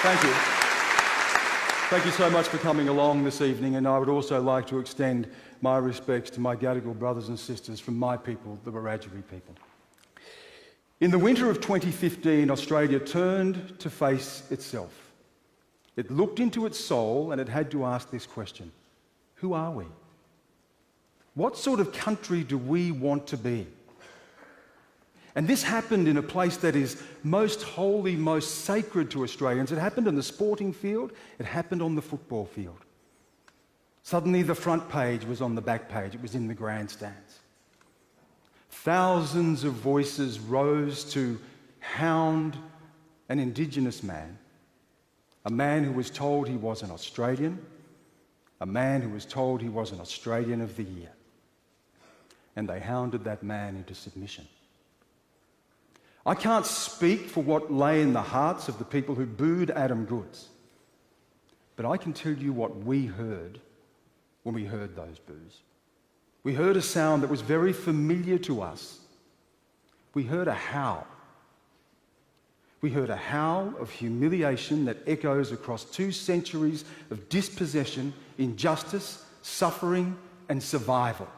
Thank you. Thank you so much for coming along this evening, and I would also like to extend my respects to my Gadigal brothers and sisters from my people, the Wiradjuri people. In the winter of 2015, Australia turned to face itself. It looked into its soul and it had to ask this question: who are we? What sort of country do we want to be? And this happened in a place that is most holy, most sacred to Australians. It happened on the sporting field, it happened on the football field. Suddenly the front page was on the back page, it was in the grandstands. Thousands of voices rose to hound an Indigenous man, a man who was told he was an Australian, a man who was told he was an Australian of the Year. And they hounded that man into submission. I can't speak for what lay in the hearts of the people who booed Adam Goodes, but I can tell you what we heard when we heard those boos. We heard a sound that was very familiar to us. We heard a howl. We heard a howl of humiliation that echoes across 2 centuries of dispossession, injustice, suffering, and survival.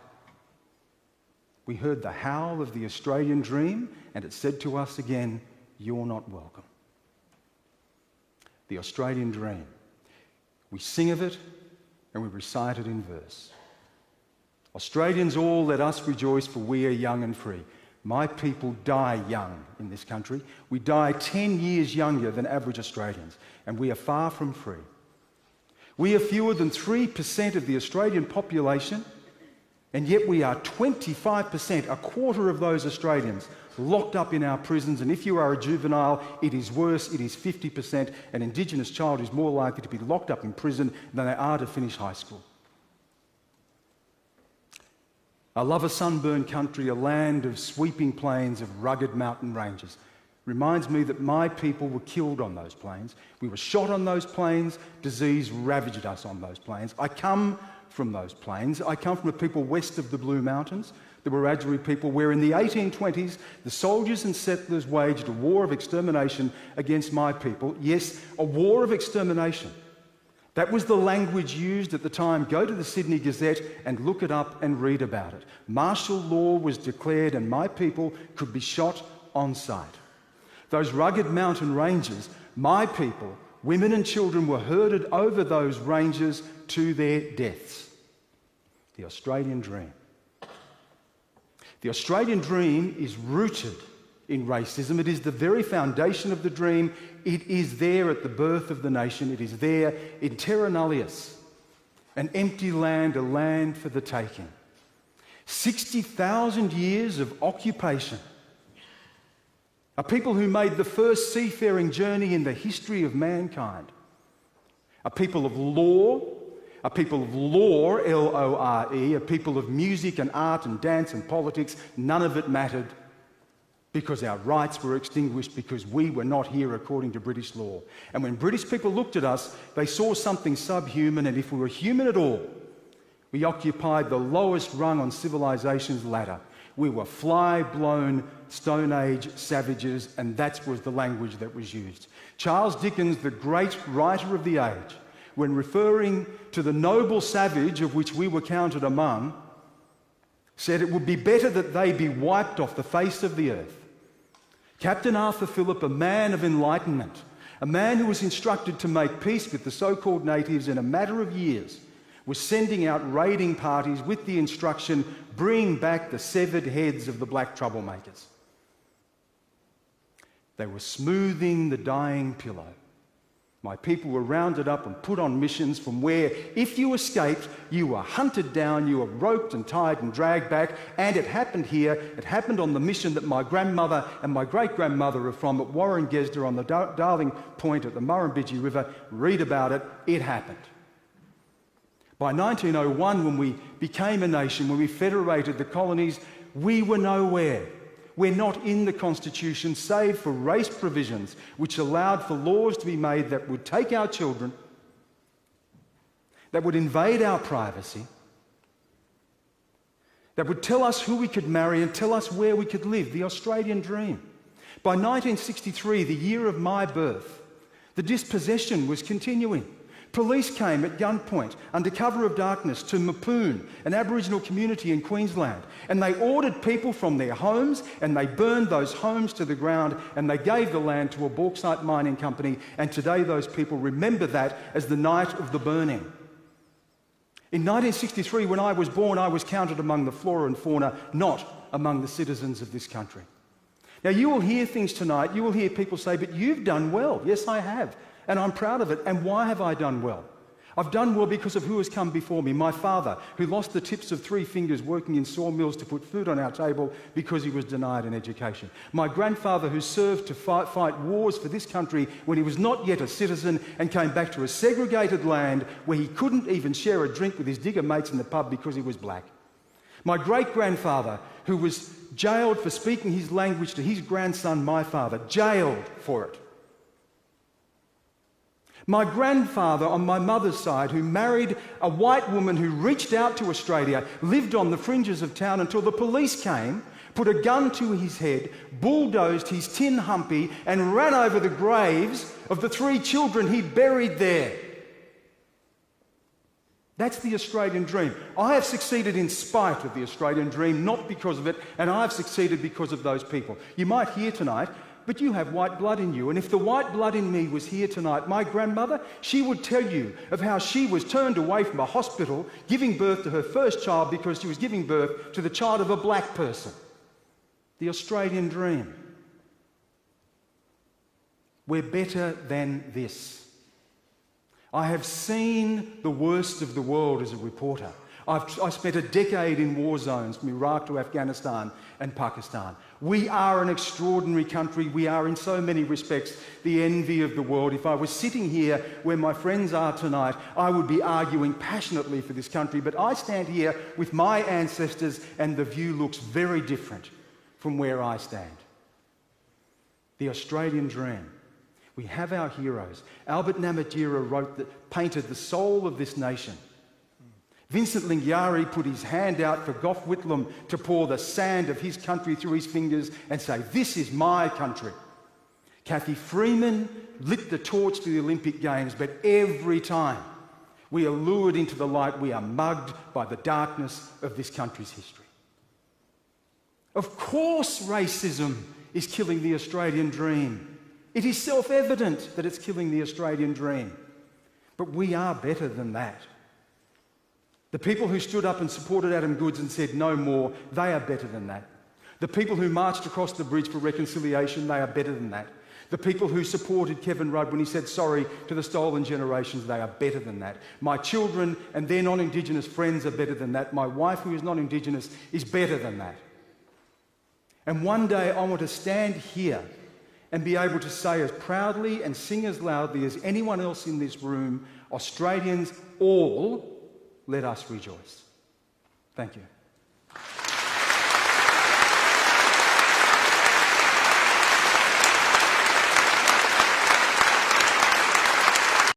We heard the howl of the Australian dream, and it said to us again, "You're not welcome." The Australian dream. We sing of it and we recite it in verse. Australians all, let us rejoice, for we are young and free. My people die young in this country. We die 10 years younger than average Australians, and we are far from free. We are fewer than 3% of the Australian population, and yet we are 25%, a quarter of those Australians, locked up in our prisons. And if you are a juvenile, it is worse, it is 50%. An Indigenous child is more likely to be locked up in prison than they are to finish high school. I love a sunburned country, a land of sweeping plains, of rugged mountain ranges. Reminds me that my people were killed on those plains. We were shot on those plains. Disease ravaged us on those plains. I come from those plains. I come from a people west of the Blue Mountains, the Wiradjuri people, where in the 1820s the soldiers and settlers waged a war of extermination against my people. Yes, a war of extermination. That was the language used at the time. Go to the Sydney Gazette and look it up and read about it. Martial law was declared and my people could be shot on sight. Those rugged mountain ranges, my people, women and children, were herded over those ranges to their deaths. The Australian dream. The Australian dream is rooted in racism. It is the very foundation of the dream. It is there at the birth of the nation. It is there in terra nullius, an empty land, a land for the taking. 60,000 years of occupation. A people who made the first seafaring journey in the history of mankind. A people of law, a people of lore, L-O-R-E, a people of music and art and dance and politics. None of it mattered because our rights were extinguished because we were not here according to British law. And when British people looked at us, they saw something subhuman, and if we were human at all, we occupied the lowest rung on civilization's ladder. We were fly-blown Stone Age savages, and that was the language that was used. Charles Dickens, the great writer of the age, when referring to the noble savage of which we were counted among, said it would be better that they be wiped off the face of the earth. Captain Arthur Phillip, a man of enlightenment, a man who was instructed to make peace with the so-called natives in a matter of years, was sending out raiding parties with the instruction, bring back the severed heads of the black troublemakers. They were smoothing the dying pillow. My people were rounded up and put on missions from where, if you escaped, you were hunted down, you were roped and tied and dragged back. And it happened here. It happened on the mission that my grandmother and my great-grandmother are from at Warringezda on the Darling Point at the Murrumbidgee River. Read about it. It happened. By 1901, when we became a nation, when we federated the colonies, we were nowhere. We're not in the Constitution, save for race provisions, which allowed for laws to be made that would take our children, that would invade our privacy, that would tell us who we could marry and tell us where we could live, the Australian dream. By 1963, the year of my birth, The dispossession was continuing. Police came at gunpoint, under cover of darkness, to Mapoon, an Aboriginal community in Queensland, and they ordered people from their homes, and they burned those homes to the ground, and they gave the land to a bauxite mining company, and today those people remember that as the night of the burning. In 1963, when I was born, I was counted among the flora and fauna, not among the citizens of this country. Now, you will hear things tonight, you will hear people say, but you've done well. Yes, I have. And I'm proud of it. And why have I done well? I've done well because of who has come before me. My father, who lost the tips of 3 fingers working in sawmills to put food on our table because he was denied an education. My grandfather, who served to fight wars for this country when he was not yet a citizen and came back to a segregated land where he couldn't even share a drink with his digger mates in the pub because he was black. My great-grandfather, who was jailed for speaking his language to his grandson, my father, jailed for it. My grandfather on my mother's side, who married a white woman who reached out to Australia, lived on the fringes of town until the police came, put a gun to his head, bulldozed his tin humpy and ran over the graves of the 3 children he buried there. That's the Australian dream. I have succeeded in spite of the Australian dream, not because of it, and I have succeeded because of those people. You might hear tonight, but you have white blood in you. And if the white blood in me was here tonight, my grandmother, she would tell you of how she was turned away from a hospital giving birth to her first child because she was giving birth to the child of a black person. The Australian dream. We're better than this. I have seen the worst of the world as a reporter. I spent a decade in war zones from Iraq to Afghanistan and Pakistan. We are an extraordinary country. We are in so many respects the envy of the world. If I was sitting here where my friends are tonight, I would be arguing passionately for this country. But I stand here with my ancestors and the view looks very different from where I stand. The Australian dream. We have our heroes. Albert Namatjira painted the soul of this nation. Vincent Lingiari put his hand out for Gough Whitlam to pour the sand of his country through his fingers and say, "This is my country." Kathy Freeman lit the torch to the Olympic Games, but every time we are lured into the light, we are mugged by the darkness of this country's history. Of course racism is killing the Australian dream. It is self-evident that it's killing the Australian dream. But we are better than that. The people who stood up and supported Adam Goodes and said no more, they are better than that. The people who marched across the bridge for reconciliation, they are better than that. The people who supported Kevin Rudd when he said sorry to the stolen generations, they are better than that. My children and their non-Indigenous friends are better than that. My wife, who is non-Indigenous, is better than that. And one day I want to stand here and be able to say as proudly and sing as loudly as anyone else in this room, Australians all, let us rejoice. Thank you.